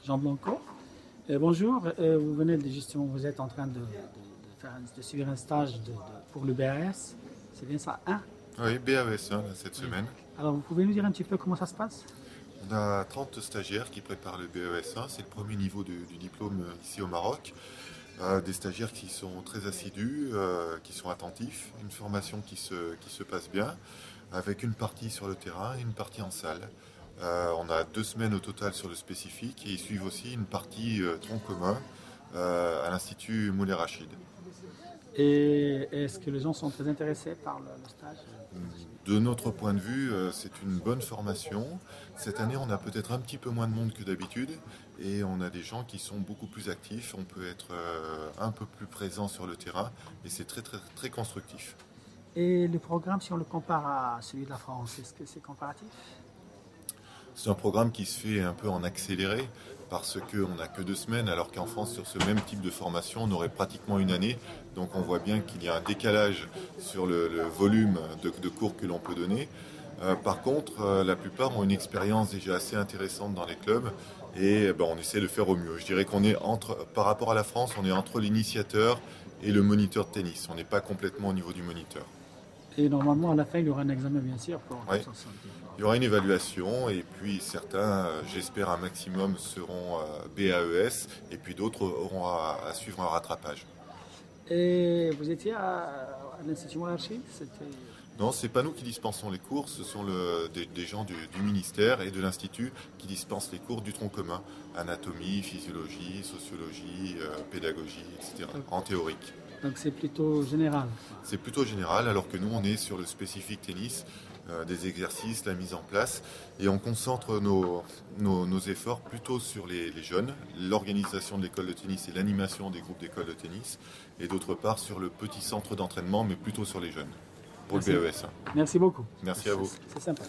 Jean Blanco. Bonjour, vous venez de justement, vous êtes en train de suivre un stage pour le BAS, c'est bien ça, hein? Oui, BAES là, cette Oui. semaine. Alors vous pouvez nous dire un petit peu comment ça se passe? On a 30 stagiaires qui préparent le BES1, c'est le premier niveau du diplôme ici au Maroc. Des stagiaires qui sont très assidus, qui sont attentifs, une formation qui se passe bien, avec une partie sur le terrain et une partie en salle. On a 2 semaines au total sur le spécifique et ils suivent aussi une partie tronc commun à l'Institut Moulay Rachid. Et est-ce que les gens sont très intéressés par le stage? De notre point de vue, c'est une bonne formation. Cette année, on a peut-être un petit peu moins de monde que d'habitude et on a des gens qui sont beaucoup plus actifs. On peut être un peu plus présent sur le terrain et c'est très, très, très constructif. Et le programme, si on le compare à celui de la France, est-ce que c'est comparatif? C'est un programme qui se fait un peu en accéléré parce qu'on n'a que 2 semaines, alors qu'en France, sur ce même type de formation, on aurait pratiquement une année. Donc on voit bien qu'il y a un décalage sur le volume de cours que l'on peut donner. Par contre, la plupart ont une expérience déjà assez intéressante dans les clubs et on essaie de faire au mieux. Je dirais qu'on est par rapport à la France, on est entre l'initiateur et le moniteur de tennis. On n'est pas complètement au niveau du moniteur. Et normalement, à la fin, il y aura un examen, bien sûr, pour Ouais. s'en sortir. Il y aura une évaluation et puis certains, j'espère un maximum, seront BAES et puis d'autres auront à suivre un rattrapage. Et vous étiez à l'Institut Monarchie? C'était... Non, c'est pas nous qui dispensons les cours, ce sont des gens du ministère et de l'Institut qui dispensent les cours du tronc commun, anatomie, physiologie, sociologie, pédagogie, etc., en théorique. Donc c'est plutôt général. C'est plutôt général, alors que nous, on est sur le spécifique tennis, des exercices, la mise en place, et on concentre nos efforts plutôt sur les jeunes, l'organisation de l'école de tennis et l'animation des groupes d'école de tennis, et d'autre part sur le petit centre d'entraînement, mais plutôt sur les jeunes, pour le Merci. BES1. Merci beaucoup. Merci à vous. C'est sympa.